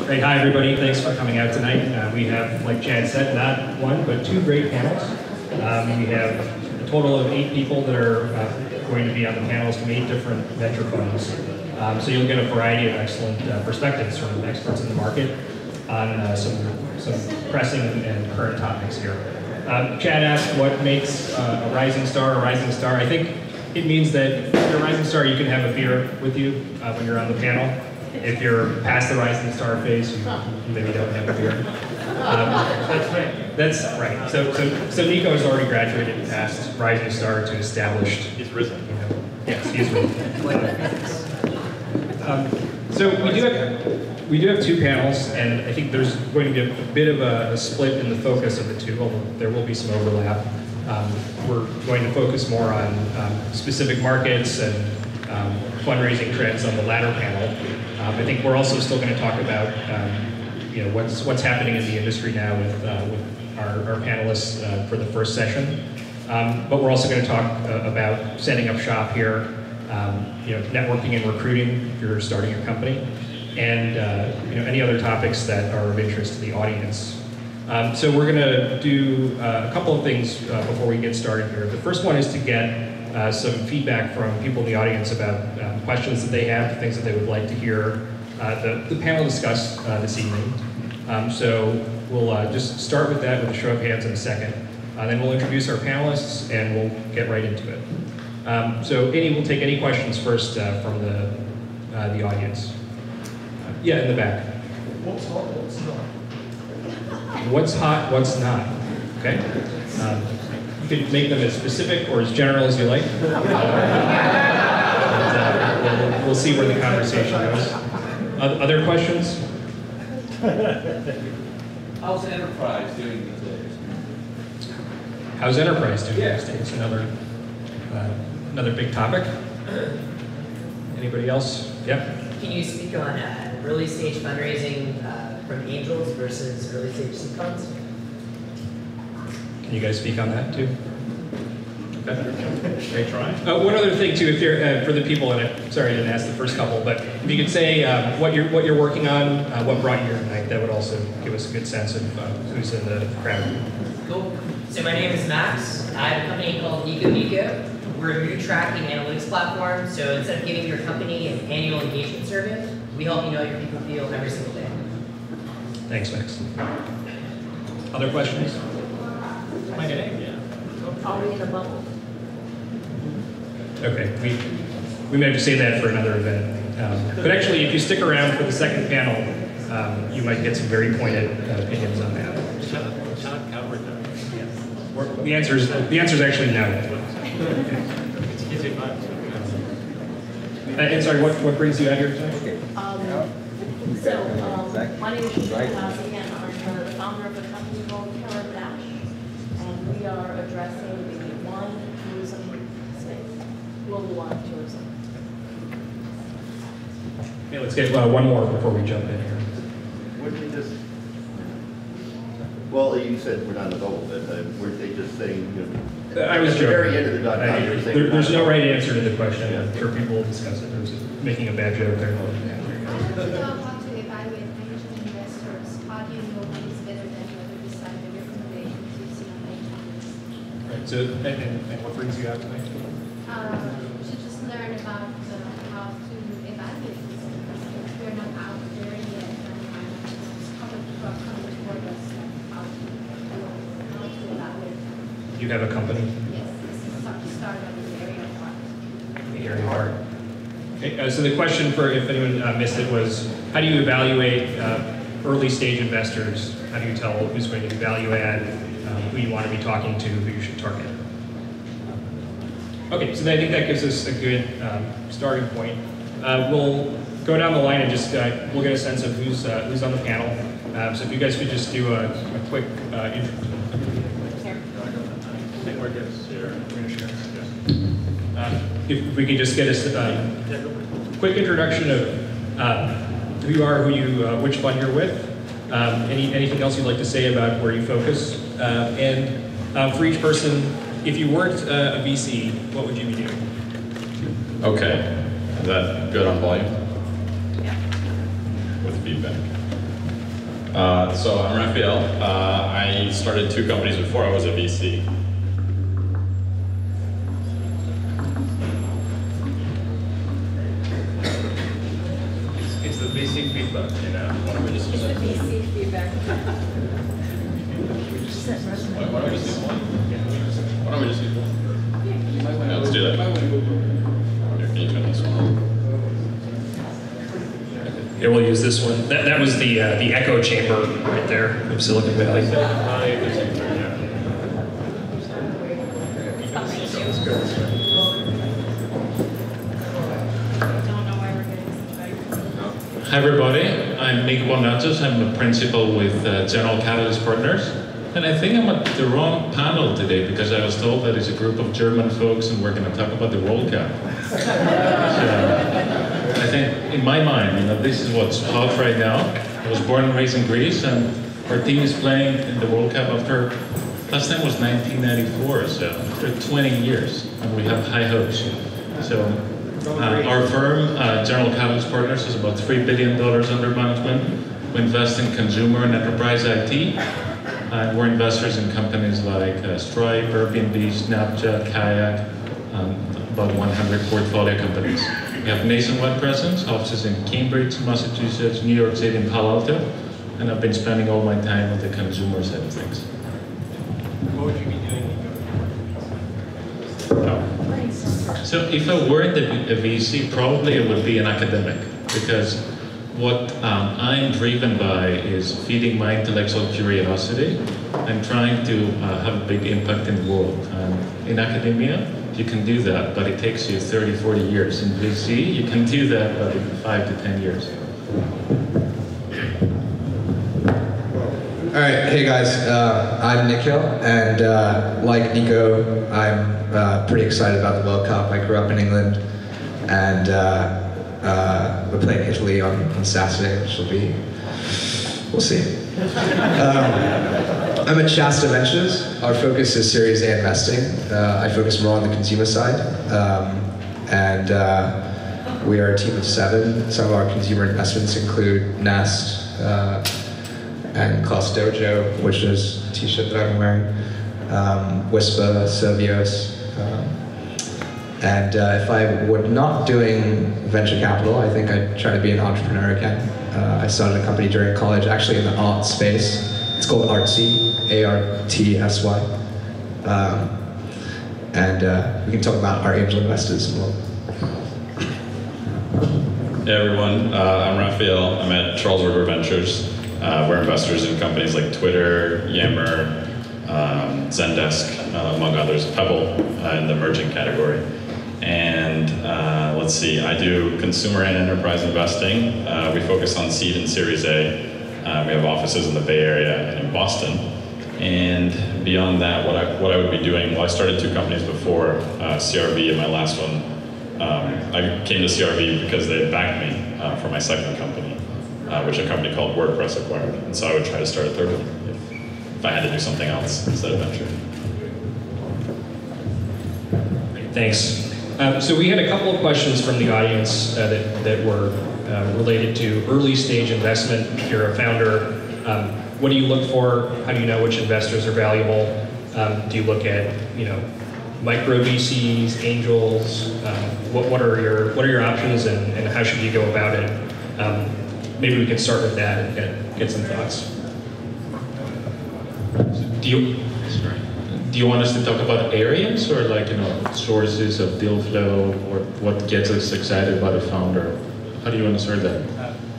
Great, hi everybody, thanks for coming out tonight. We have, like Chad said, not one, but two great panels. We have a total of 8 people that are going to be on the panels from 8 different venture funds. So you'll get a variety of excellent perspectives from experts in the market on some pressing and current topics here. Chad asked what makes a rising star a rising star. I think it means that if you're a rising star, you can have a beer with you when you're on the panel. If you're past the rising star phase, you maybe don't have a beer. That's right. That's right. So Niko has already graduated past rising star to established. He's risen. You know, yes, he's risen. So we do have 2 panels, and I think there's going to be a bit of a split in the focus of the 2, although there will be some overlap. We're going to focus more on specific markets and fundraising trends on the latter panel. I think we're also still going to talk about what's happening in the industry now with our panelists for the first session. But we're also going to talk about setting up shop here, networking and recruiting if you're starting a company, and any other topics that are of interest to the audience. So we're going to do a couple of things before we get started here. The first one is to get some feedback from people in the audience about questions that they have, things that they would like to hear the panel discuss this evening. So we'll just start with that with a show of hands in a second. Then we'll introduce our panelists and we'll get right into it. So Annie will take any questions first from the audience. Yeah, in the back. What's hot, what's not? What's hot, what's not? Okay. You can make them as specific or as general as you like. We'll see where the conversation goes. Other questions? How's enterprise doing these days? How's enterprise doing these days? Another big topic. Anybody else? Yeah. Can you speak on early stage fundraising from angels versus early stage seed funds? Can you guys speak on that too? Okay. They try. One other thing too, if you're for the people, and I'm sorry I didn't ask the first couple, but if you could say what you're working on, what brought you here tonight, that would also give us a good sense of who's in the crowd. Cool. So my name is Max. I have a company called Niko. We're a new tracking analytics platform. So instead of giving your company an annual engagement survey, we help you know how your people feel every single day. Thanks, Max. Other questions? My name, yeah. Are we in a bubble? Okay, we may have to say that for another event. But actually, if you stick around for the second panel, you might get some very pointed opinions on that. Shut covered that. The answer is actually no. It's easy fun. And sorry, what brings you out here tonight? My name is Shasta, and I'm the founder of a company called Corrales, and we are addressing the wine tourism space, global wine tourism. Okay, let's get one more before we jump in here. Wouldn't they just, well, you said we're not in a bubble, but weren't they just saying, I was at the joking. very end of the document, There's no right answer to the question. I'm sure people will discuss it. I was just making a bad joke there. How to evaluate angel investors? How do you know who is better than the other beside the recommendations you see on angels? Right. So, and what brings you out tonight? To just learn about how to evaluate these because we're not out there yet, and couple people are coming toward us how to evaluate them. You have a company? Yes, this is a startup in the area of art. The area of art. Okay, so the question for, if anyone missed it, was how do you evaluate early stage investors? How do you tell who's going to be value add, who you want to be talking to, who you should target? Okay, so I think that gives us a good starting point. We'll go down the line and just we'll get a sense of who's on the panel. So if you guys could just do a quick intro. We're going to share. If we could just get a quick introduction of who you are, which fund you're with, anything else you'd like to say about where you focus, and for each person, if you weren't a VC, what would you be doing? Okay, is that good on volume? Yeah. With feedback. So I'm Rafael. I started 2 companies before I was a VC. It's the basic feedback, you know. Why don't we just It's the BC feedback. Why don't we just use one? Why don't we just use one? Yeah, let's do that. Here, can you turn this one? Yeah, we'll use this one. That was the echo chamber right there of Silicon Valley. Hi everybody, I'm Niko Bonatsos. I'm a principal with General Catalyst Partners. And I think I'm at the wrong panel today because I was told that it's a group of German folks and we're going to talk about the World Cup. So, I think in my mind, this is what's hot right now. I was born and raised in Greece and our team is playing in the World Cup after, last time was 1994, so after 20 years and we have high hopes. So our firm, General Catalyst Partners, is about $3 billion under management. We invest in consumer and enterprise IT. And we're investors in companies like Stripe, Airbnb, Snapchat, Kayak, about 100 portfolio companies. We have nationwide presence, offices in Cambridge, Massachusetts, New York City, and Palo Alto. And I've been spending all my time with the consumer side of things. What would you be doing? So if I weren't a VC, probably I would be an academic, because what I'm driven by is feeding my intellectual curiosity and trying to have a big impact in the world. In academia, you can do that, but it takes you 30, 40 years. In VC, you can do that, but in 5 to 10 years. All right, hey guys, I'm Nikhil, and like Niko, I'm pretty excited about the World Cup. I grew up in England, and we're playing Italy on Saturday, which will be, we'll see. I'm at Shasta Ventures. Our focus is Series A investing. I focus more on the consumer side, and we are a team of 7. Some of our consumer investments include Nest, and Class Dojo, which is a t-shirt that I'm wearing, Whisper, Servios. And if I were not doing venture capital, I think I'd try to be an entrepreneur again. I started a company during college, actually in the art space. It's called Artsy, A-R-T-S-Y. And we can talk about our angel investors as well. Hey everyone, I'm Rafael. I'm at Charles River Ventures. We're investors in companies like Twitter, Yammer, Zendesk, among others, Pebble in the emerging category. And let's see, I do consumer and enterprise investing. We focus on seed and Series A. We have offices in the Bay Area and in Boston. And beyond that, what I would be doing, well, I started 2 companies before CRV, and my last one, I came to CRV because they had backed me for my second company, which a company called WordPress acquired. And so I would try to start a third one if I had to do something else instead of venture. Thanks. So we had a couple of questions from the audience that were related to early stage investment. If you're a founder, what do you look for? How do you know which investors are valuable? Do you look at micro VCs, angels? What are your options, and how should you go about it? Maybe we can start with that and get some thoughts. Do you want us to talk about areas or sources of deal flow or what gets us excited about a founder? How do you want to start that?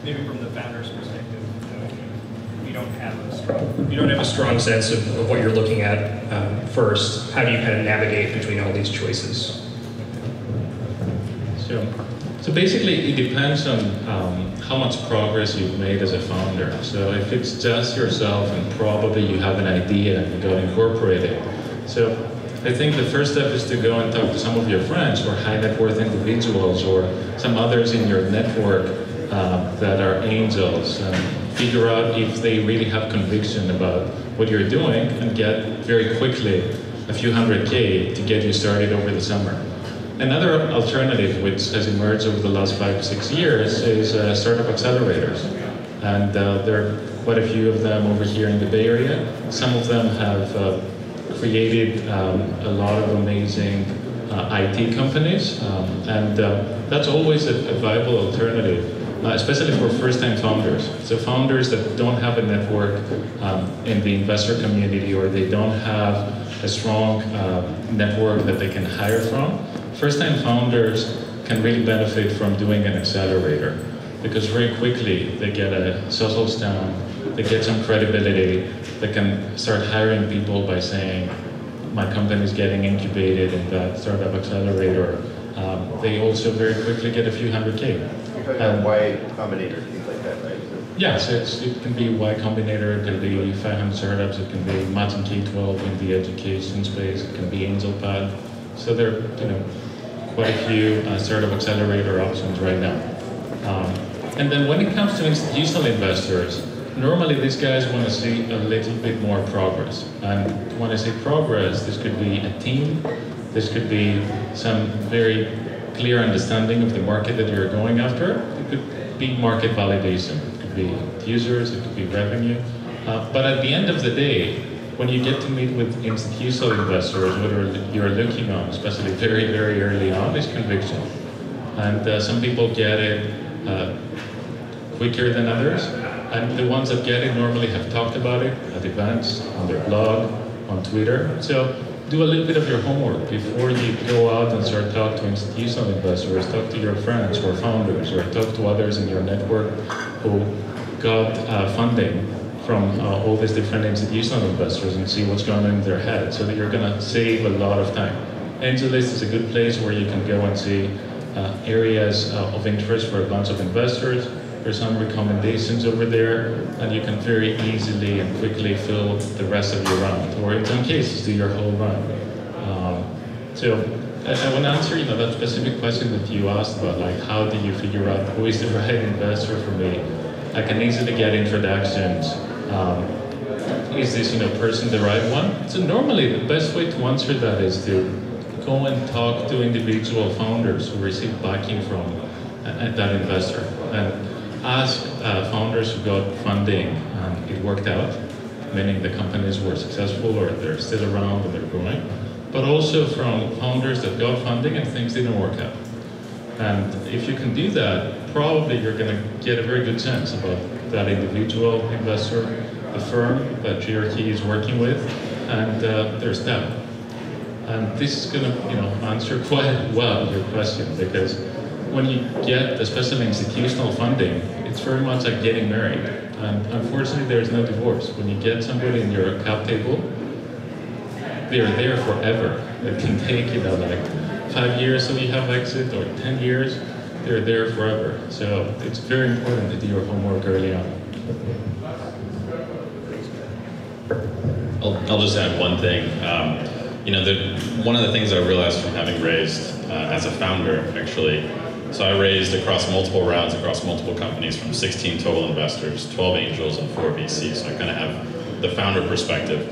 Maybe from the founder's perspective, you don't have a strong sense of what you're looking at first. How do you kind of navigate between all these choices? So basically, it depends on how much progress you've made as a founder. So if it's just yourself and probably you have an idea and you got incorporated. So I think the first step is to go and talk to some of your friends or high net worth individuals or some others in your network that are angels and figure out if they really have conviction about what you're doing and get very quickly a few $100K to get you started over the summer. Another alternative which has emerged over the last 5 to 6 years is startup accelerators. And they're quite a few of them over here in the Bay Area. Some of them have created a lot of amazing IT companies, and that's always a viable alternative, especially for first-time founders. So founders that don't have a network in the investor community, or they don't have a strong network that they can hire from, first-time founders can really benefit from doing an accelerator, because very quickly they get a social stamp, they get some credibility, they can start hiring people by saying, my company is getting incubated in that startup accelerator. They also very quickly get a few $100K. Y Combinator, things like that, right? Yes, it can be Y Combinator, it can be 500 startups, it can be Maths and K-12 in the education space, it can be AngelPad. So there are quite a few startup accelerator options right now. And then when it comes to institutional investors, normally these guys want to see a little bit more progress. And when I say progress, this could be a team, this could be some very clear understanding of the market that you're going after. It could be market validation, it could be users, it could be revenue. But at the end of the day, when you get to meet with institutional investors, what you're looking on, especially very, very early on, is conviction. And some people get it quicker than others. And the ones that get it normally have talked about it at events, on their blog, on Twitter. So do a little bit of your homework before you go out and start talking to institutional investors. Talk to your friends or founders, or talk to others in your network who got funding from all these different institutional investors, and see what's going on in their head, so that you're going to save a lot of time. AngelList is a good place where you can go and see areas of interest for a bunch of investors. There's some recommendations over there, and you can very easily and quickly fill the rest of your round, or in some cases, do your whole round. So I want to answer that specific question that you asked about, like, how do you figure out who is the right investor for me? I can easily get introductions. Is this person the right one? So normally the best way to answer that is to go and talk to individual founders who receive backing from that investor, and ask founders who got funding and it worked out, meaning the companies were successful or they're still around and they're growing, but also from founders that got funding and things didn't work out. And if you can do that, probably you're going to get a very good sense about that individual investor, the firm that GRT is working with, and their staff. And this is going to answer quite well your question, because when you get especially institutional funding, it's very much like getting married. And unfortunately, there's no divorce. When you get somebody in your cap table, they're there forever. It can take, like 5 years so you have exit, or 10 years, they're there forever. So it's very important to do your homework early on. I'll just add one thing. One of the things I realized from having raised as a founder, actually, so I raised across multiple rounds, across multiple companies, from 16 total investors, 12 angels, and 4 VCs. So I kind of have the founder perspective.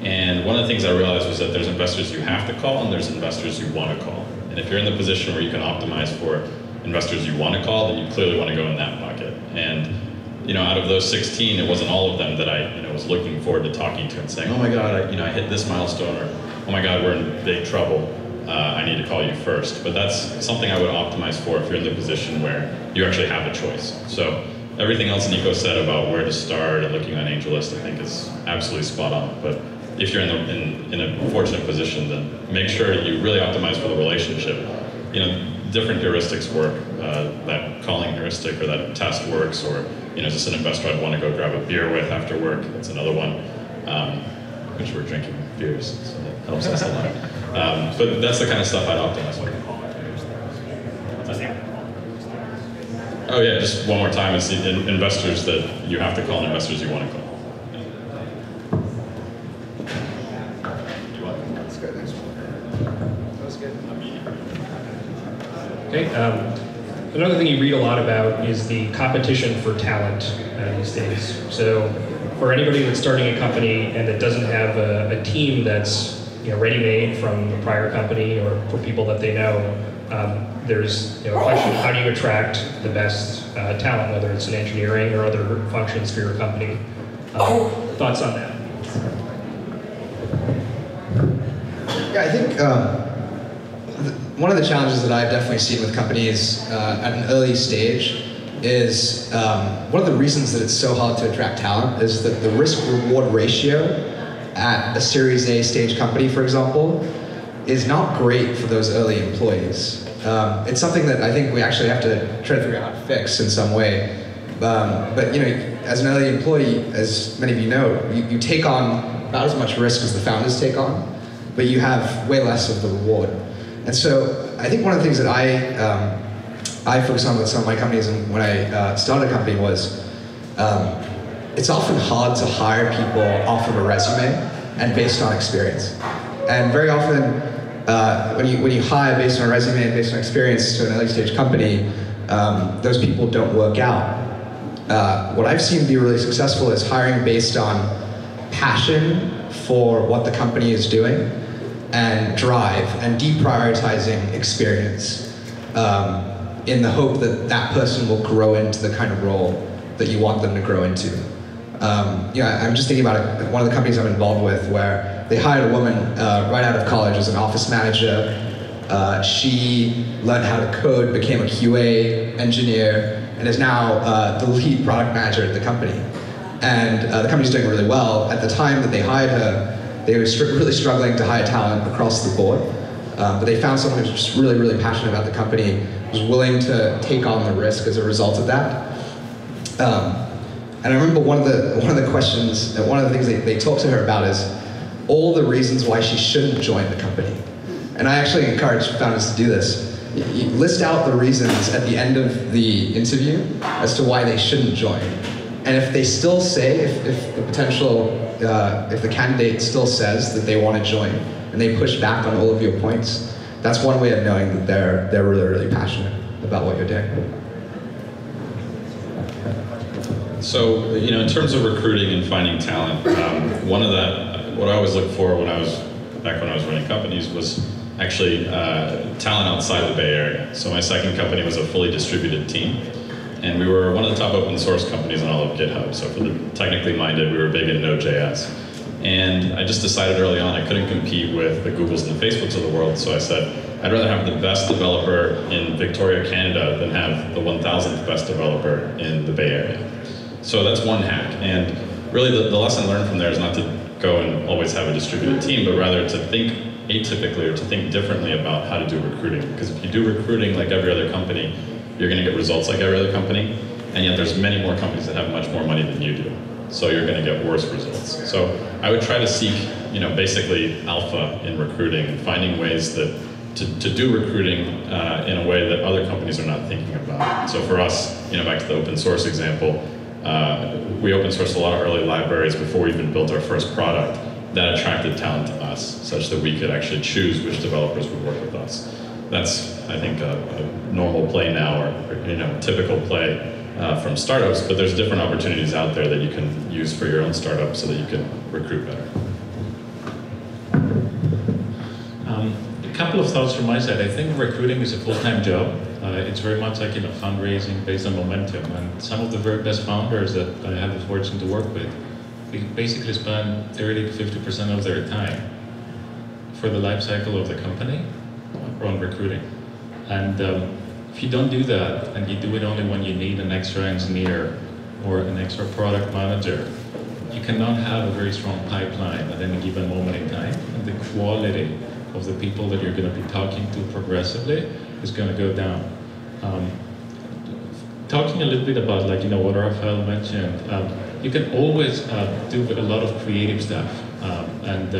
And one of the things I realized was that there's investors you have to call, and there's investors you want to call. And if you're in the position where you can optimize for investors you want to call, then you clearly want to go in that bucket. And out of those 16, it wasn't all of them that I was looking forward to talking to and saying, oh my God, I hit this milestone, or oh my God, we're in big trouble. I need to call you first. But that's something I would optimize for if you're in the position where you actually have a choice. So everything else Niko said about where to start and looking on AngelList, I think is absolutely spot on. But if you're in a fortunate position, then make sure you really optimize for the relationship. Different heuristics work. That calling heuristic or that test works, or is this an investor I'd want to go grab a beer with after work? That's another one, which we're drinking beers, so that helps us a lot. But that's the kind of stuff I'd optimize for. Oh yeah, just one more time, it's the investors that you have to call and investors you want to call. Let's go next one. That was good. Okay. Another thing you read a lot about is the competition for talent these days. So for anybody that's starting a company and that doesn't have a team that's ready-made from a prior company, or for people that they know, there's a question of how do you attract the best talent, whether it's in engineering or other functions for your company. Thoughts on that? Yeah, I think one of the challenges that I've definitely seen with companies at an early stage is one of the reasons that it's so hard to attract talent is that the risk-reward ratio at a Series A stage company, for example, is not great for those early employees. It's something that I think we actually have to try to figure out how to fix in some way. But you know, as an early employee, as many of you know, you take on about as much risk as the founders take on, but you have way less of the reward. And so I think one of the things that I focus on with some of my companies and when I started a company was it's often hard to hire people off of a resume and based on experience. And very often when you hire based on a resume and based on experience to an early stage company, those people don't work out. What I've seen be really successful is hiring based on passion for what the company is doing and drive and deprioritizing experience in the hope that that person will grow into the kind of role that you want them to grow into. I'm just thinking about one of the companies I'm involved with where they hired a woman right out of college as an office manager. She learned how to code, became a QA engineer, and is now the lead product manager at the company. And the company's doing really well. At the time that they hired her, they were really struggling to hire talent across the board. But they found someone who was just really, really passionate about the company, was willing to take on the risk as a result of that. And I remember one of the questions, one of the things they talked to her about is all the reasons why she shouldn't join the company. And I actually encourage founders to do this. You list out the reasons at the end of the interview as to why they shouldn't join. And if they still say, if the candidate still says that they want to join and they push back on all of your points, that's one way of knowing that they're really, really passionate about what you're doing. So, you know, in terms of recruiting and finding talent, what I always looked for when I was running companies was actually talent outside the Bay Area. So my second company was a fully distributed team. And we were one of the top open source companies on all of GitHub. So for the technically minded, we were big in Node.js. And I just decided early on I couldn't compete with the Googles and the Facebooks of the world. So I said, I'd rather have the best developer in Victoria, Canada than have the 1,000th best developer in the Bay Area. So that's one hack. And really the lesson learned from there is not to go and always have a distributed team, but rather to think atypically or to think differently about how to do recruiting. Because if you do recruiting like every other company, you're going to get results like every other company, and yet there's many more companies that have much more money than you do. So you're going to get worse results. So I would try to seek, basically alpha in recruiting and finding ways that to do recruiting in a way that other companies are not thinking about. So for us, back to the open source example, we open sourced a lot of early libraries before we even built our first product that attracted talent to us, such that we could actually choose which developers would work with us. That's, I think, a normal play now, or typical play from startups, but there's different opportunities out there that you can use for your own startup so that you can recruit better. A couple of thoughts from my side. I think recruiting is a full-time job. It's very much like fundraising based on momentum, and some of the very best founders that I have the fortune to work with basically spend 30 to 50% of their time for the life cycle of the company on recruiting. And if you don't do that, and you do it only when you need an extra engineer or an extra product manager, you cannot have a very strong pipeline at any given moment in time, and the quality of the people that you're going to be talking to progressively is going to go down. Talking a little bit about what Rafael mentioned, you can always do a lot of creative stuff, and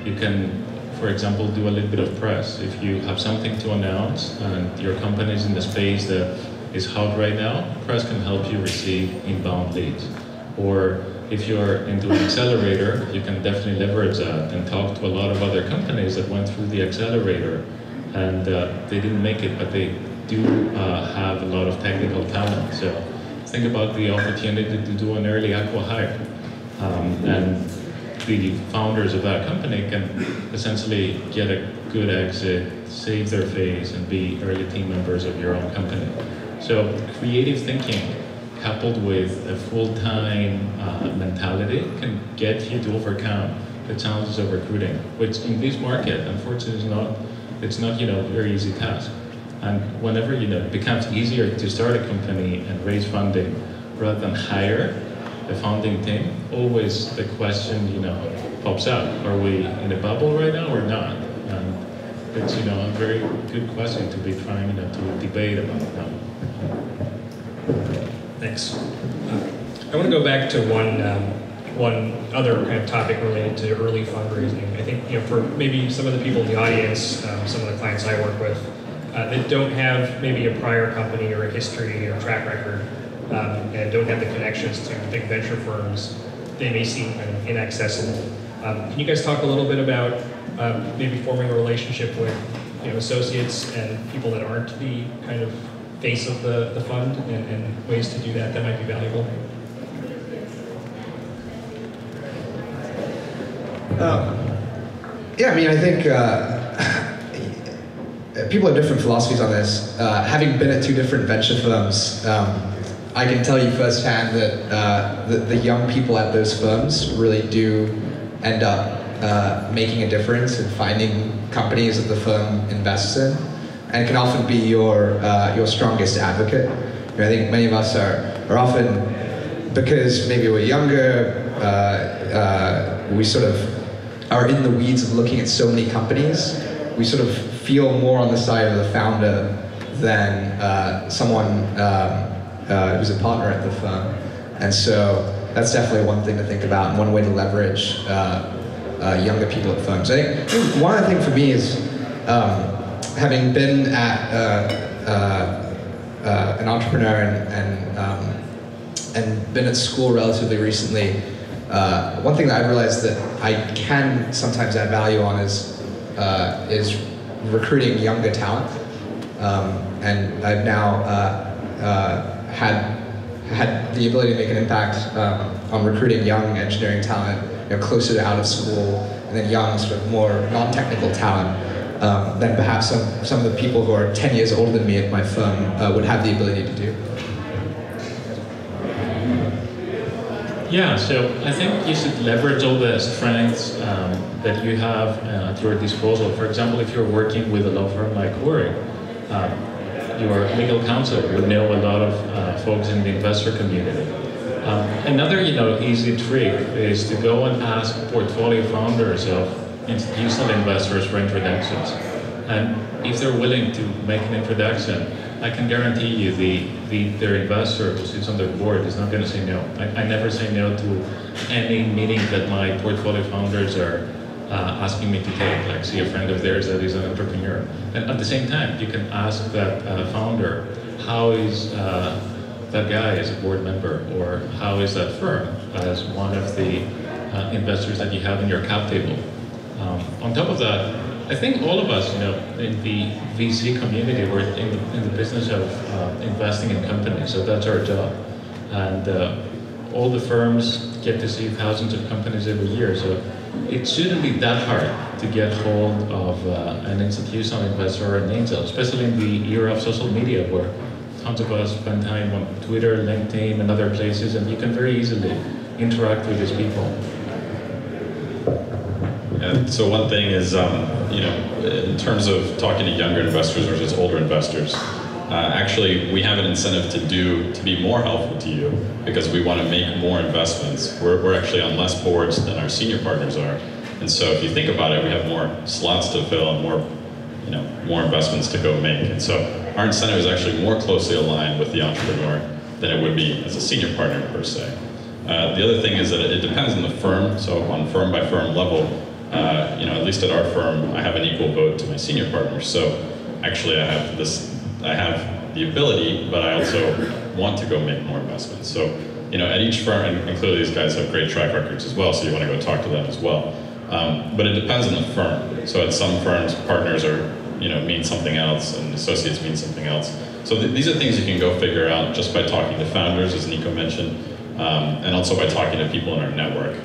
you can, for example, do a little bit of press. If you have something to announce and your company is in the space that is hot right now, press can help you receive inbound leads. Or if you're into an accelerator, you can definitely leverage that and talk to a lot of other companies that went through the accelerator and they didn't make it, but they do have a lot of technical talent. So think about the opportunity to do an early acqui-hire. And the founders of that company can essentially get a good exit, save their face, and be early team members of your own company. So creative thinking coupled with a full-time mentality, can get you to overcome the challenges of recruiting, which in this market, unfortunately, it's not a very easy task. And whenever it becomes easier to start a company and raise funding rather than hire the founding team, always the question pops up: are we in a bubble right now or not? And it's a very good question to be trying to debate about now. Thanks. I want to go back to one other kind of topic related to early fundraising. I think for maybe some of the people in the audience, some of the clients I work with, that don't have maybe a prior company or a history or track record, and don't have the connections to big venture firms, they may seem kind of inaccessible. Can you guys talk a little bit about maybe forming a relationship with associates and people that aren't the kind of face of the fund, and ways to do that might be valuable? Yeah, I mean, I think people have different philosophies on this. Having been at 2 different venture firms, I can tell you firsthand that the young people at those firms really do end up making a difference in finding companies that the firm invests in, and can often be your strongest advocate. I think many of us are often, because maybe we're younger, we sort of are in the weeds of looking at so many companies, we sort of feel more on the side of the founder than someone who's a partner at the firm. And so that's definitely one thing to think about, and one way to leverage younger people at firms. I think one other thing for me is, having been an entrepreneur and been at school relatively recently, one thing that I realized that I can sometimes add value on is recruiting younger talent, and I've now had the ability to make an impact on recruiting young engineering talent, closer to out of school, and then young, sort of more non-technical talent than perhaps some of the people who are 10 years older than me at my firm would have the ability to do. Yeah, so I think you should leverage all the strengths that you have at your disposal. For example, if you're working with a law firm like Orrick, your legal counsel would know a lot of folks in the investor community. Another easy trick is to go and ask portfolio founders of institutional investors for introductions. And if they're willing to make an introduction, I can guarantee you their investor who sits on their board is not going to say no. I never say no to any meeting that my portfolio founders are asking me to take, like see a friend of theirs that is an entrepreneur. And at the same time, you can ask that founder, how is that guy as a board member, or how is that firm as one of the investors that you have in your cap table. On top of that, I think all of us, in the VC community, we're in the business of investing in companies, so that's our job. And all the firms get to see thousands of companies every year, so it shouldn't be that hard to get hold of an institutional investor or an angel, especially in the era of social media, where tons of us spend time on Twitter, LinkedIn, and other places, and you can very easily interact with these people. And so one thing is, in terms of talking to younger investors versus older investors, actually we have an incentive to be more helpful to you because we want to make more investments. We're actually on less boards than our senior partners are. And so if you think about it, we have more slots to fill and more investments to go make. And so our incentive is actually more closely aligned with the entrepreneur than it would be as a senior partner per se. The other thing is that it depends on the firm. So on firm by firm level, at least at our firm, I have an equal vote to my senior partner. So actually I have the ability, but I also want to go make more investments. So, at each firm, and clearly these guys have great track records as well, so you want to go talk to them as well. But it depends on the firm. So at some firms, partners mean something else, and associates mean something else. So these are things you can go figure out just by talking to founders, as Niko mentioned, and also by talking to people in our network.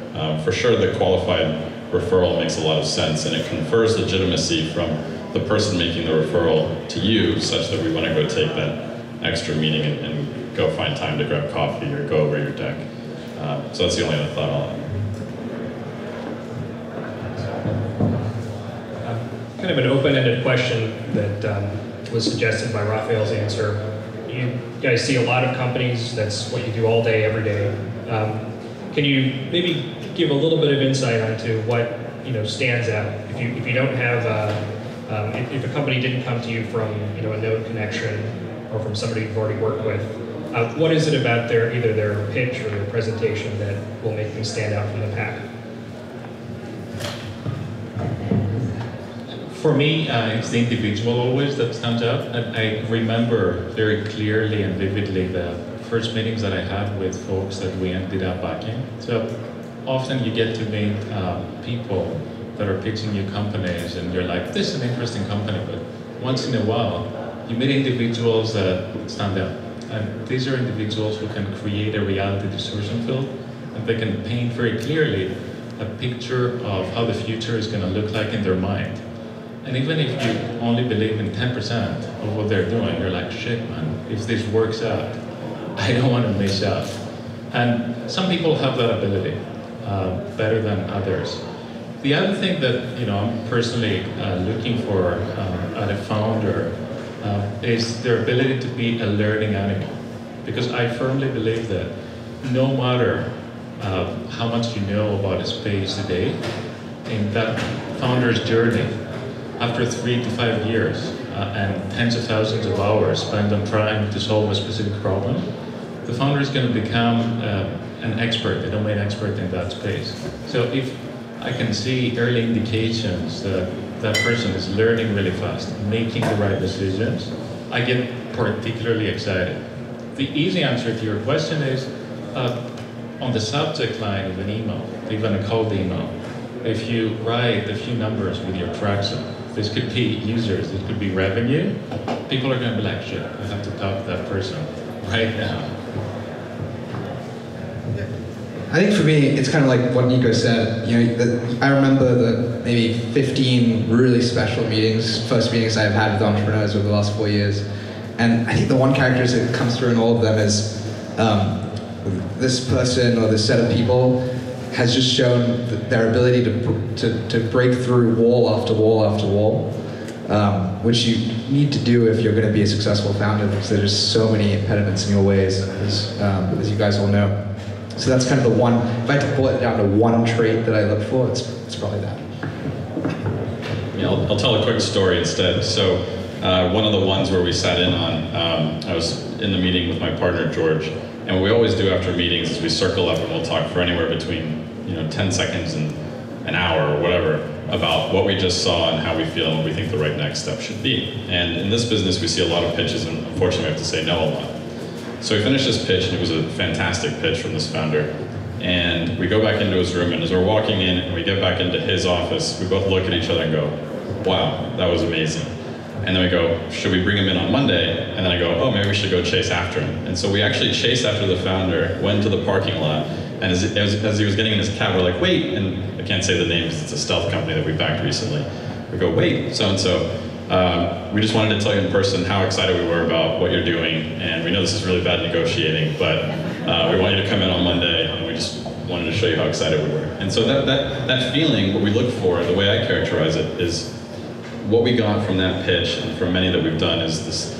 For sure, the qualified referral makes a lot of sense, and it confers legitimacy from the person making the referral to you, such that we want to go take that extra meeting and go find time to grab coffee or go over your deck. So that's the only other thought I'll have. Kind of an open-ended question that was suggested by Rafael's answer. You guys see a lot of companies, that's what you do all day, every day. Can you maybe give a little bit of insight onto what stands out? If you don't have, if a company didn't come to you from a known connection or from somebody you've already worked with, what is it about either their pitch or their presentation that will make them stand out from the pack? For me, it's the individual always that stands out. And I remember very clearly and vividly the first meetings that I had with folks that we ended up backing. So often you get to meet people that are pitching new companies and you're like, this is an interesting company, but once in a while, you meet individuals that stand out. And these are individuals who can create a reality distortion field, and they can paint very clearly a picture of how the future is going to look like in their mind. And even if you only believe in 10% of what they're doing, you're like, shit, man, if this works out, I don't want to miss out. And some people have that ability better than others. The other thing that I'm personally looking for at a founder is their ability to be a learning animal. Because I firmly believe that no matter how much you know about a space today, in that founder's journey, after 3 to 5 years and tens of thousands of hours spent on trying to solve a specific problem, the founder is going to become an expert, a domain expert in that space. So if I can see early indications that that person is learning really fast, making the right decisions, I get particularly excited. The easy answer to your question is, on the subject line of an email, even a cold email, if you write a few numbers with your track zone, this could be users, this could be revenue, people are going to be like, shit, I have to talk to that person right now. I think for me, it's kind of like what Niko said. I remember the maybe 15 really special first meetings I've had with entrepreneurs over the last 4 years. And I think the one characteristic that comes through in all of them is this person or this set of people has just shown their ability to break through wall after wall after wall, which you need to do if you're going to be a successful founder, because there's just so many impediments in your ways, as you guys all know. So that's kind of the one, if I had to boil it down to one trait that I look for, it's probably that. Yeah, I'll tell a quick story instead. So one of the ones where we sat in on, I was in the meeting with my partner, George, and what we always do after meetings is we circle up and we'll talk for anywhere between 10 seconds and an hour or whatever about what we just saw and how we feel and what we think the right next step should be. And in this business, we see a lot of pitches, and unfortunately we have to say no a lot. So we finished this pitch, and it was a fantastic pitch from this founder. And we go back into his room, and as we're walking in and we get back into his office, we both look at each other and go, wow, that was amazing. And then we go, should we bring him in on Monday? And then I go, oh, maybe we should go chase after him. And so we actually chased after the founder, went to the parking lot, and as he was getting in his cab, we're like, wait, and I can't say the names, it's a stealth company that we backed recently. We go, wait, so-and-so. We just wanted to tell you in person how excited we were about what you're doing, and we know this is really bad negotiating, but we want you to come in on Monday, and we just wanted to show you how excited we were. And so that feeling, what we look for, the way I characterize it, is what we got from that pitch, and from many that we've done, is this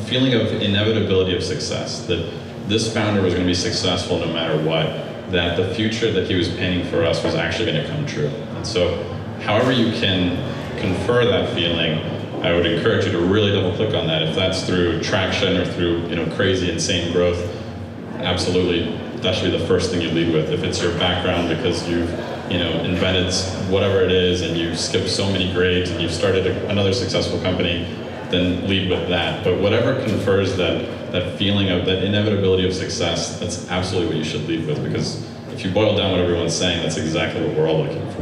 feeling of inevitability of success, that this founder was going to be successful no matter what, that the future that he was painting for us was actually going to come true. And so however you can confer that feeling, I would encourage you to really double click on that. If that's through traction or through crazy, insane growth, absolutely, that should be the first thing you lead with. If it's your background because you've invented whatever it is and you've skipped so many grades and you've started another successful company, then lead with that. But whatever confers that feeling of that inevitability of success, that's absolutely what you should lead with, because if you boil down what everyone's saying, that's exactly what we're all looking for.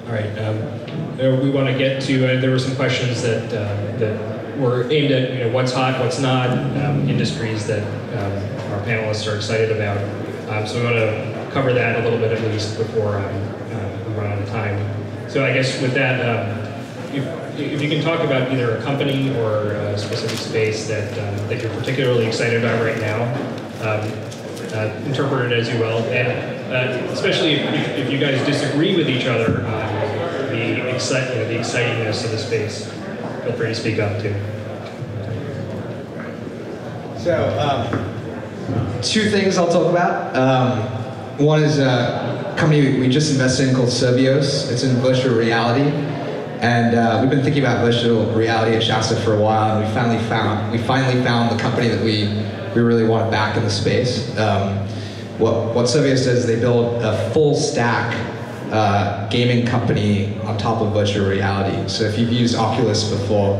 All right, we want to get to, there were some questions that were aimed at what's hot, what's not, industries that our panelists are excited about. So we want to cover that a little bit at least before we run out of time. So I guess with that, if you can talk about either a company or a specific space that you're particularly excited about right now, interpret it as you will, and especially if you guys disagree with each other on the excitingness of the space, feel free to speak up too. So, two things I'll talk about. One is a company we just invested in called Servios. It's in virtual reality, and we've been thinking about virtual reality at Shasta for a while, and we finally found the company that we really want to back in the space. What Servios does is they build a full stack gaming company on top of virtual reality. So if you've used Oculus before,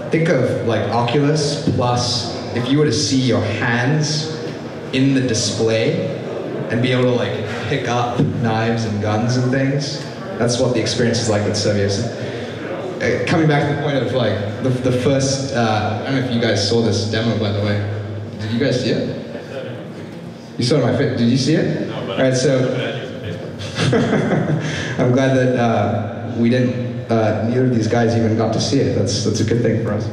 think of like Oculus plus if you were to see your hands in the display and be able to like pick up knives and guns and things. That's what the experience is like with Servios. Coming back to the point of like the first, I don't know if you guys saw this demo by the way. Did you guys see it? You saw it on my face. Did you see it? No, but all right, so I'm glad that we didn't. Neither of these guys even got to see it. That's a good thing for us.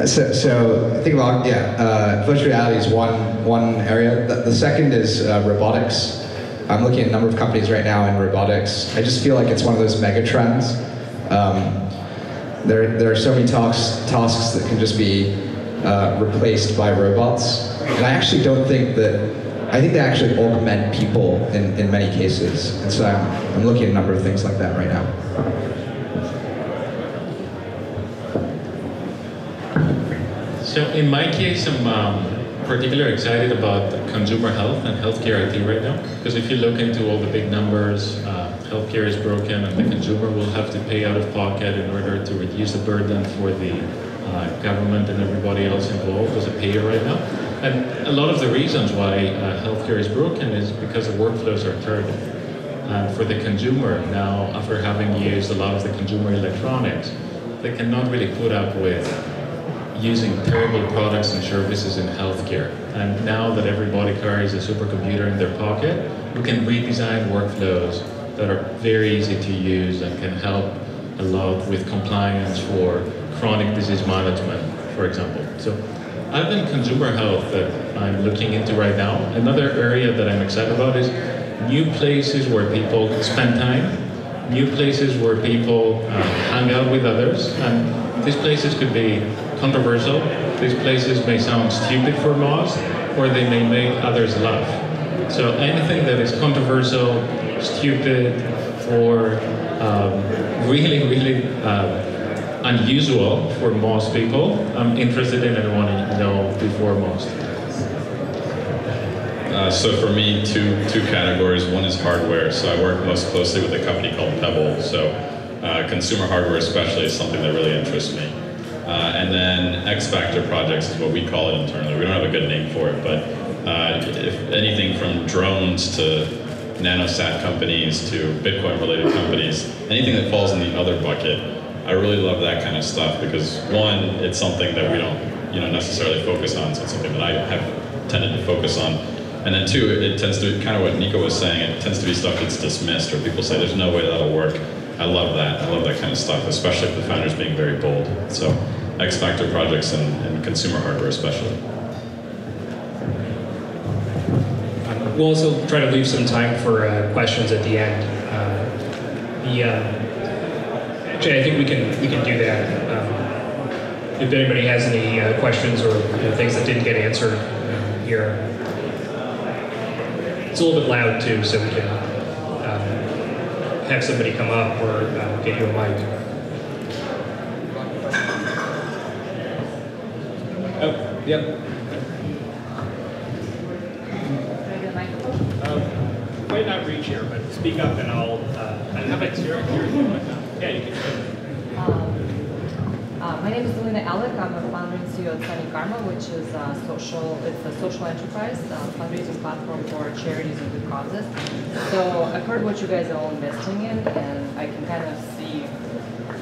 So think about virtual reality is one area. The second is robotics. I'm looking at a number of companies right now in robotics. I just feel like it's one of those mega trends. There are so many tasks that can just be replaced by robots, and I actually don't think that. I think they actually augment people in many cases, and so I'm looking at a number of things like that right now. So in my case, I'm particularly excited about consumer health and healthcare IT right now, because if you look into all the big numbers, healthcare is broken and the consumer will have to pay out of pocket in order to reduce the burden for the government and everybody else involved as a payer right now. And a lot of the reasons why healthcare is broken is because the workflows are terrible. And for the consumer now, after having used a lot of the consumer electronics, they cannot really put up with using terrible products and services in healthcare. And now that everybody carries a supercomputer in their pocket, we can redesign workflows that are very easy to use and can help a lot with compliance for chronic disease management, for example. So other than consumer health that I'm looking into right now, another area that I'm excited about is new places where people spend time, new places where people hang out with others, and these places could be controversial. These places may sound stupid for most, or they may make others laugh. So anything that is controversial, stupid, or really unusual for most people, I'm interested in and want to know before most. So for me, two categories. One is hardware. So I work most closely with a company called Pitfalls. So consumer hardware especially is something that really interests me. And then X Factor projects is what we call it internally. We don't have a good name for it, but if anything from drones to nanosat companies to Bitcoin-related companies, anything that falls in the other bucket, I really love that kind of stuff because one, it's something that we don't necessarily focus on, so it's something that I have tended to focus on. And then two, it tends to, kind of what Niko was saying, it tends to be stuff that's dismissed or people say there's no way that'll work. I love that. I love that kind of stuff, especially if the founder's being very bold. So X Factor projects and consumer hardware especially. We'll also try to leave some time for questions at the end. Actually, I think we can do that. If anybody has any questions or things that didn't get answered here. It's a little bit loud too, so we can have somebody come up or get you a mic. Oh, yep. Might not reach here, but speak up and I'll. How about here? Yeah, you can. My name is Alina Alec. I'm a founder and CEO of Sunny Karma, which is a social enterprise fundraising platform for charities and good causes. So I've heard what you guys are all investing in, and I can kind of see,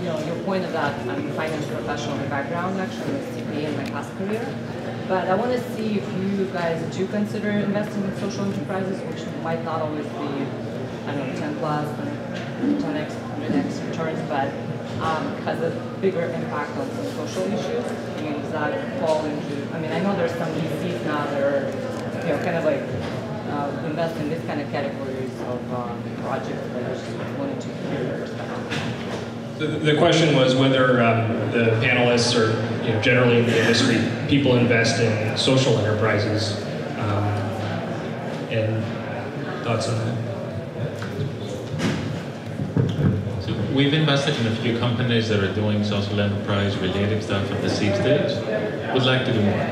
your point of that. I'm a finance professional by background, actually, I'm a CPA in my past career. But I want to see if you guys do consider investing in social enterprises, which might not always be I don't know, 10 plus, 10x, 100x returns, but has a bigger impact on some social issues? I mean, does that fall into, I mean, I know there's some VCs now that are, you know, kind of like invest in this kind of categories of projects, but I just wanted to hear your perspective. The question was whether the panelists or, you know, generally in the industry, people invest in social enterprises, and thoughts on that. So we've invested in a few companies that are doing social enterprise related stuff at the seed stage. Would like to do more.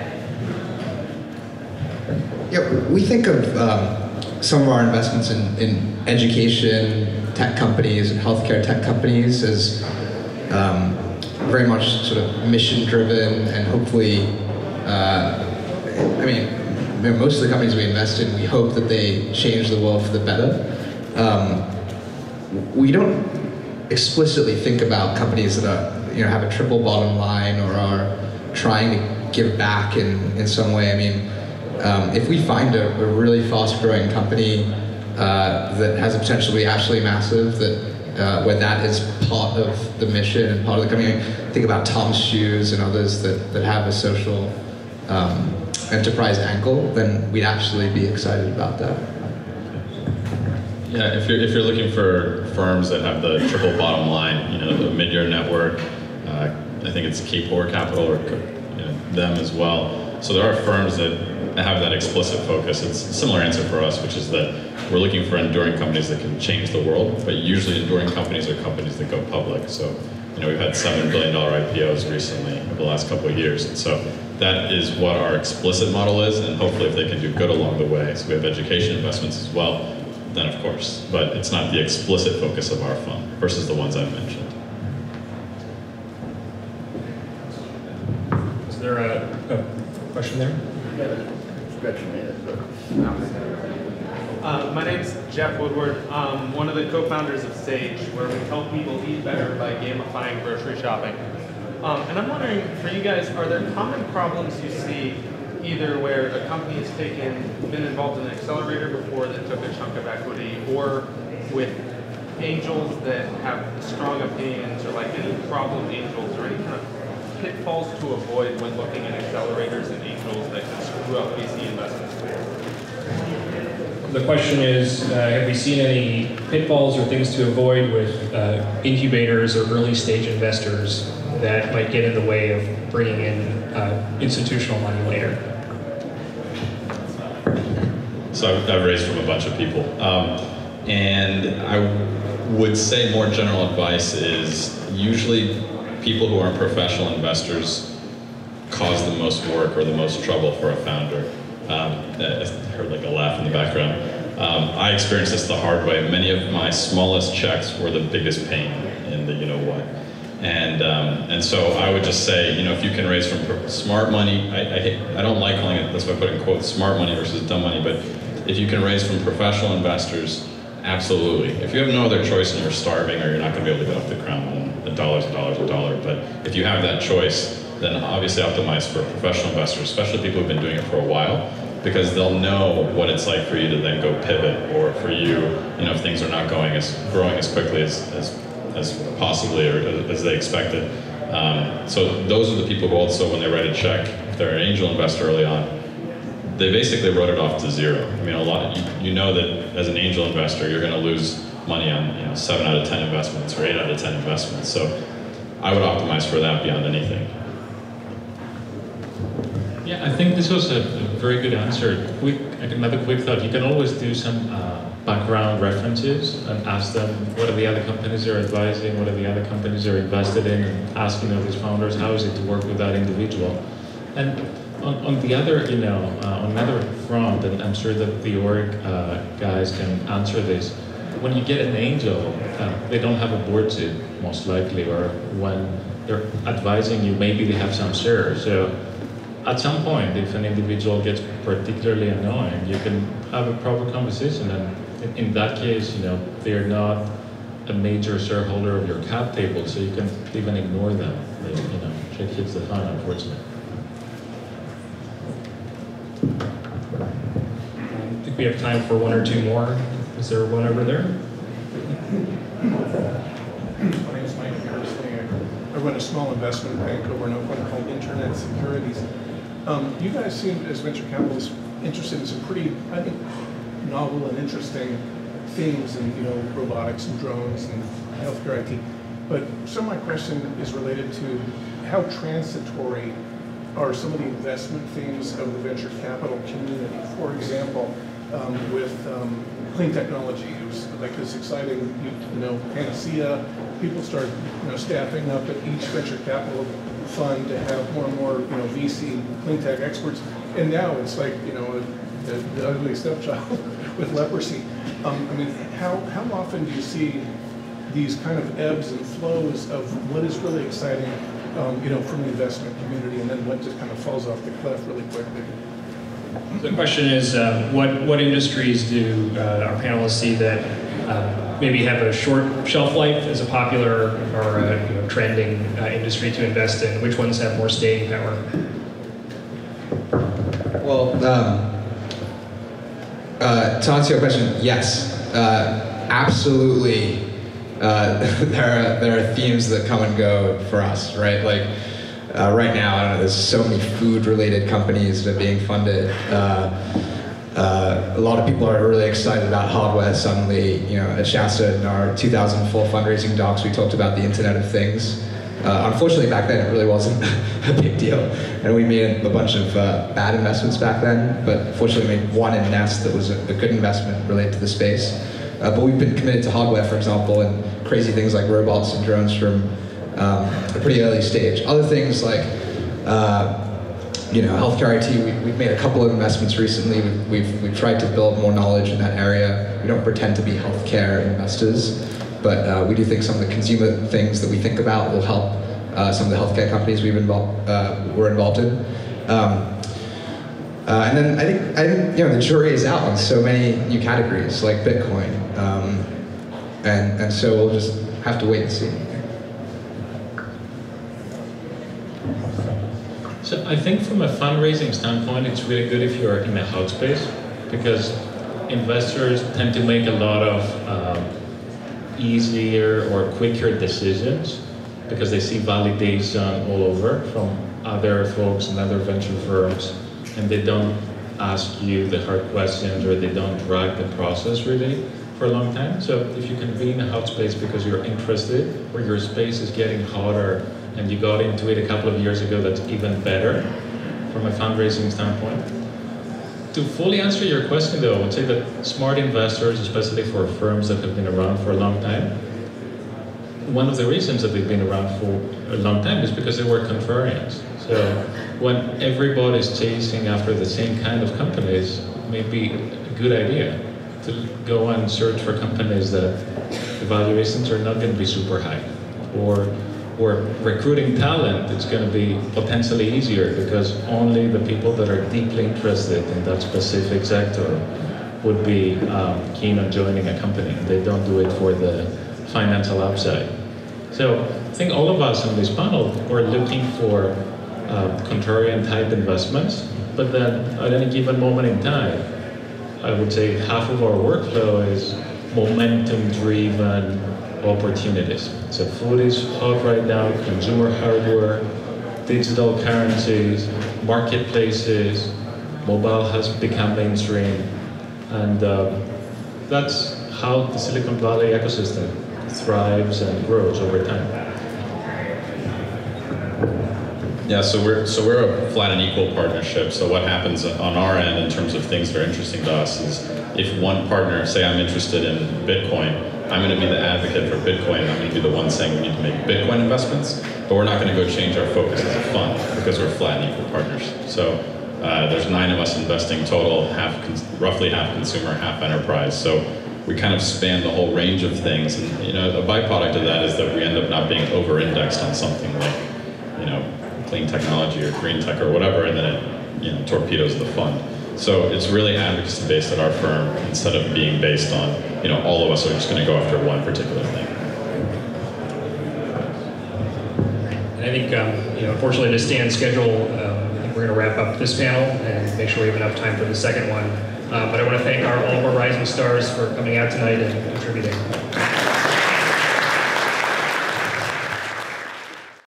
Yeah, we think of some of our investments in education tech companies and healthcare tech companies as very much sort of mission driven, and hopefully, I mean, most of the companies we invest in, we hope that they change the world for the better. We don't explicitly think about companies that are, you know, have a triple bottom line or are trying to give back in some way. I mean, if we find a really fast-growing company that has the potential to be absolutely massive, that where that is part of the mission and part of the company, think about Tom's Shoes and others that have a social enterprise angle, then we'd absolutely be excited about that. Yeah, if you're looking for firms that have the triple bottom line, you know, the mid-year network, I think it's K4 Capital or, you know, them as well. So there are firms that have that explicit focus. It's a similar answer for us, which is that we're looking for enduring companies that can change the world, but usually enduring companies are companies that go public. So, you know, we've had $7 billion IPOs recently over the last couple of years. And so that is what our explicit model is, and hopefully if they can do good along the way. So we have education investments as well, then of course, but it's not the explicit focus of our fund versus the ones I've mentioned. Is there a question there? My name's Jeff Woodward. I'm one of the co-founders of Sage, where we help people eat better by gamifying grocery shopping. And I'm wondering, for you guys, are there common problems you see either where a company has been involved in an accelerator before that took a chunk of equity, or with angels that have strong opinions, or like any problem angels, or any kind of pitfalls to avoid when looking at accelerators and angels that can screw up VC investments? The question is, have we seen any pitfalls or things to avoid with incubators or early stage investors that might get in the way of bringing in institutional money later? So I've raised from a bunch of people. And I would say more general advice is usually people who aren't professional investors cause the most work or the most trouble for a founder. I heard like a laugh in the background. I experienced this the hard way. Many of my smallest checks were the biggest pain in the you-know-what. And so I would just say, you know, if you can raise from smart money, I don't like calling it, that's why I put in quotes, smart money versus dumb money, but if you can raise from professional investors, absolutely. If you have no other choice and you're starving or you're not going to be able to get off the ground, then $1's $1. But if you have that choice, then obviously optimize for professional investors, especially people who've been doing it for a while, because they'll know what it's like for you to then go pivot, or for you, you know, if things are not growing as quickly as possibly or as they expected. So those are the people who also, when they write a check, if they're an angel investor early on, they basically wrote it off to zero. I mean, you know that as an angel investor, you're going to lose money on, you know, 7 out of 10 investments or 8 out of 10 investments. So I would optimize for that beyond anything. Yeah, I think this was a very good answer. Another quick thought, you can always do some background references and ask them what are the other companies they're advising, what are the other companies they're invested in, and asking these founders how is it to work with that individual. And on the other, you know, on another front, and I'm sure that the Orrick guys can answer this, when you get an angel, they don't have a board seat, most likely, or when they're advising you, maybe they have some shares. So at some point, if an individual gets particularly annoying, you can have a proper conversation, and in that case, you know, they're not a major shareholder of your cap table, so you can even ignore them. They, you know, shit hits the fan, unfortunately. I think we have time for one or two more. Is there one over there? My name is Mike. I run a small investment bank over in Oakland called Internet Securities. You guys seem, as venture capitalists, interested in some pretty, I think, novel and interesting things in, robotics and drones and healthcare IT. But some of my question is related to how transitory are some of the investment themes of the venture capital community. For example, with clean technology, it was like this exciting, panacea. People start, staffing up at each venture capital fund to have more and more, VC clean tech experts. And now it's like, the ugly stepchild with leprosy. How often do you see these kind of ebbs and flows of what is really exciting, from the investment community, and then what just kind of falls off the cliff really quickly? The question is, what industries do our panelists see that maybe have a short shelf life as a popular or a, trending industry to invest in? Which ones have more staying power? Well, to answer your question, yes, absolutely. There are themes that come and go for us, right? Like right now, I don't know, there's so many food-related companies that are being funded. A lot of people are really excited about hardware suddenly. At Shasta in our 2004 fundraising docs, we talked about the Internet of Things. Unfortunately, back then, it really wasn't a big deal. And we made a bunch of bad investments back then, but fortunately made one in Nest that was a good investment related to the space. But we've been committed to hardware, for example, and crazy things like robots and drones from a pretty early stage. Other things like, healthcare IT, we've made a couple of investments recently. We've tried to build more knowledge in that area. We don't pretend to be healthcare investors, but we do think some of the consumer things that we think about will help some of the healthcare companies we're involved in. And then I think the jury is out on so many new categories like Bitcoin, and so we'll just have to wait and see. So I think from a fundraising standpoint, it's really good if you're in a hot space, because investors tend to make a lot of easier or quicker decisions because they see validation all over from other folks and other venture firms, and they don't ask you the hard questions, or they don't drag the process really for a long time. So if you can be in a hot space because you're interested, or your space is getting hotter and you got into it a couple of years ago, that's even better from a fundraising standpoint. To fully answer your question though, I would say that smart investors, especially for firms that have been around for a long time, one of the reasons that they've been around for a long time is because they were contrarians. So when everybody's chasing after the same kind of companies, it may be a good idea to go and search for companies that the valuations are not going to be super high. Or recruiting talent, it's going to be potentially easier because only the people that are deeply interested in that specific sector would be keen on joining a company. They don't do it for the financial upside. So I think all of us on this panel are looking for contrarian type investments, but then at any given moment in time, I would say half of our workflow is momentum-driven opportunities. So food is hot right now, consumer hardware, digital currencies, marketplaces, mobile has become mainstream, and that's how the Silicon Valley ecosystem thrives and grows over time. Yeah, so we're a flat and equal partnership. So what happens on our end in terms of things that are interesting to us is if one partner, say I'm interested in Bitcoin, I'm going to be the advocate for Bitcoin. I'm going to be the one saying we need to make Bitcoin investments, but we're not going to go change our focus as a fund because we're flat and equal partners. So there's 9 of us investing total, roughly half consumer, half enterprise. So we kind of span the whole range of things, and the byproduct of that is that we end up not being over-indexed on something like clean technology or green tech or whatever, and then it torpedoes the fund. So it's really advocacy based at our firm instead of being based on all of us are just going to go after one particular thing. And I think unfortunately to stay on schedule, I think we're going to wrap up this panel and make sure we have enough time for the second one. But I want to thank all of our rising stars for coming out tonight and contributing.